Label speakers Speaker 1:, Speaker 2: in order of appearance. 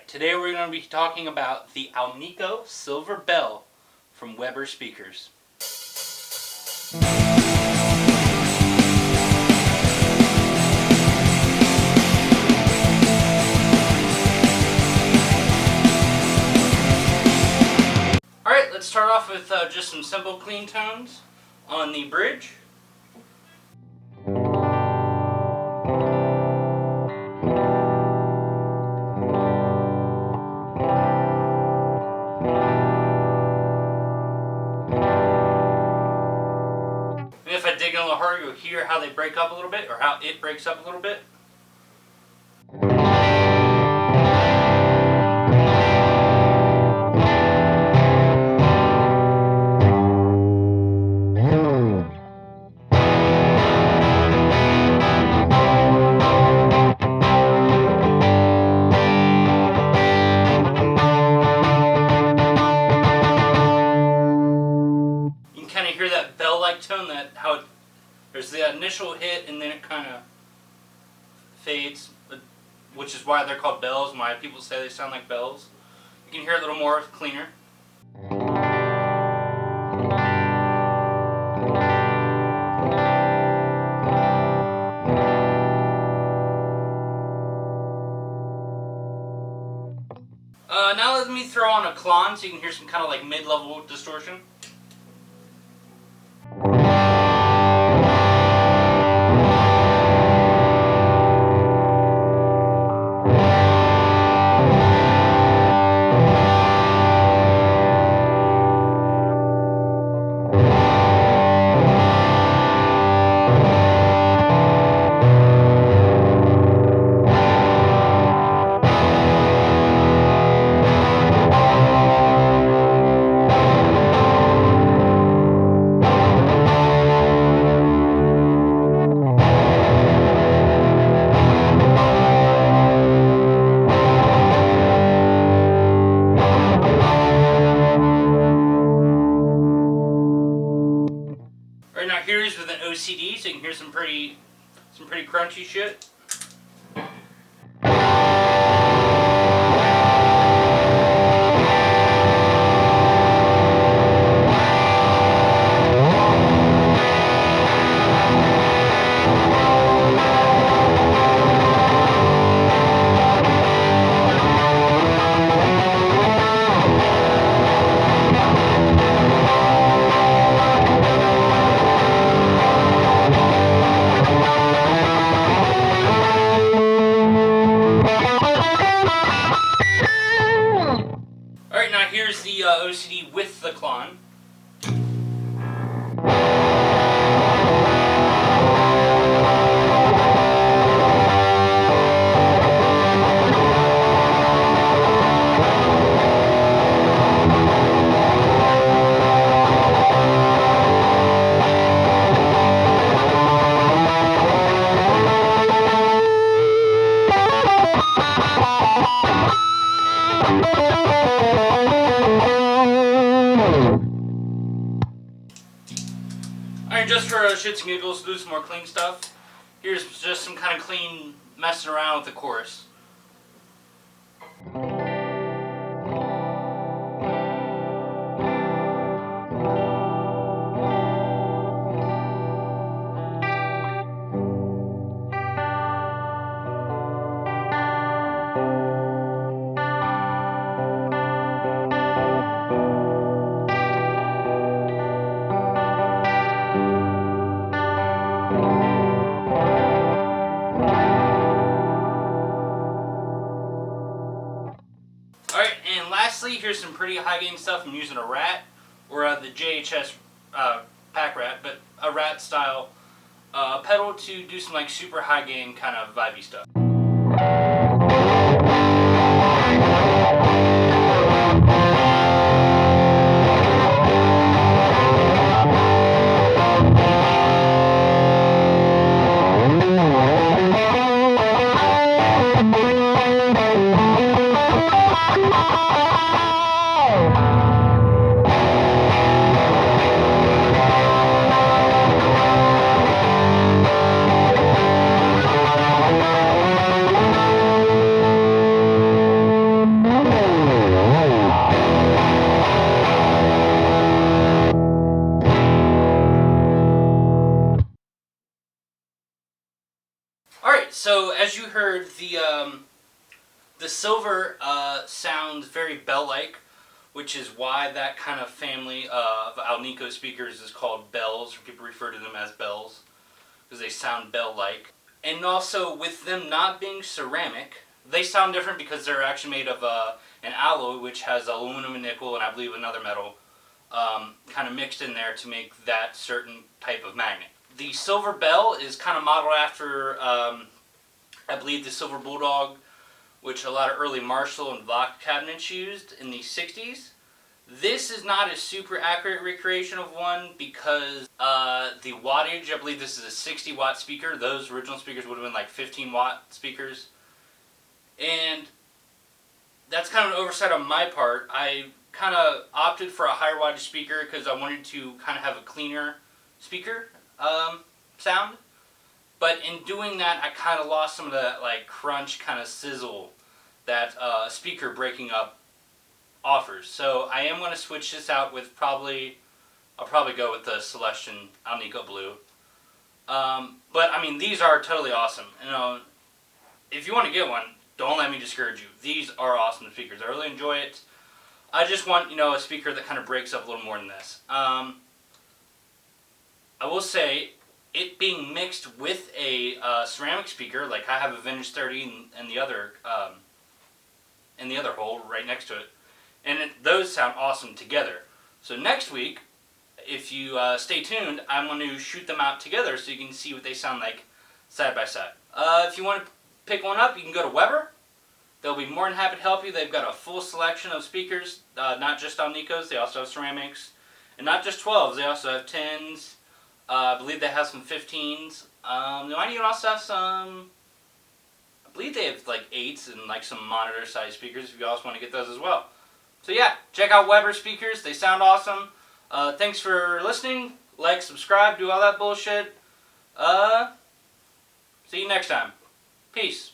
Speaker 1: Today we're going to be talking about the AlNiCo Silver Bell from Weber Speakers. Alright, let's start off with just some simple clean tones on the bridge. If I dig in a little harder, you'll hear how they break up a little bit, or how it breaks up a little bit. You can kind of hear that bell-like tone, there's the initial hit and then it kind of fades, which is why they're called bells and why people say they sound like bells. You can hear it a little more cleaner. Now let me throw on a clon so you can hear some kind of like mid-level distortion. Right now, here's with an OCD, so you can hear some pretty crunchy shit. Alright, now here's the OCD with the clon. Alright, just for shits and giggles, do some more clean stuff. Here's just some kind of clean messing around with the chorus. Alright, and lastly, here's some pretty high gain stuff. I'm using a rat, or the JHS pack rat, but a rat style pedal to do some like super high gain kind of vibey stuff. heard the silver sounds very bell-like, which is why that kind of family of AlNiCo speakers is called bells, or people refer to them as bells, because they sound bell-like. And also, with them not being ceramic, they sound different because they're actually made of an alloy, which has aluminum and nickel, and I believe another metal, kind of mixed in there to make that certain type of magnet. The silver bell is kind of modeled after, I believe, the silver bulldog, which a lot of early Marshall and Bach cabinets used in the 60s. This is not a super accurate recreation of one because the wattage, I believe this is a 60 watt speaker. Those original speakers would have been like 15 watt speakers. And that's kind of an oversight on my part. I kind of opted for a higher wattage speaker because I wanted to kind of have a cleaner speaker sound. But in doing that, I kind of lost some of that like crunch, kind of sizzle that a speaker breaking up offers. So I am going to switch this out with I'll probably go with the Celestion AlNiCo Blue. But I mean, these are totally awesome. You know, if you want to get one, don't let me discourage you. These are awesome speakers. I really enjoy it. I just want, you know, a speaker that kind of breaks up a little more than this. I will say, it being mixed with a ceramic speaker, like I have a Vintage 30 and the other hole right next to it, and those sound awesome together. So next week, if you stay tuned, I'm going to shoot them out together so you can see what they sound like side by side. If you want to pick one up, you can go to Weber. They'll be more than happy to help you. They've got a full selection of speakers, not just AlNiCos. They also have ceramics, and not just 12s. They also have 10s. I believe they have some 15s. They might even also have some, I believe they have like 8s and like some monitor size speakers if you also want to get those as well. So yeah, check out Weber speakers. They sound awesome. Thanks for listening. Like, subscribe, do all that bullshit. See you next time. Peace.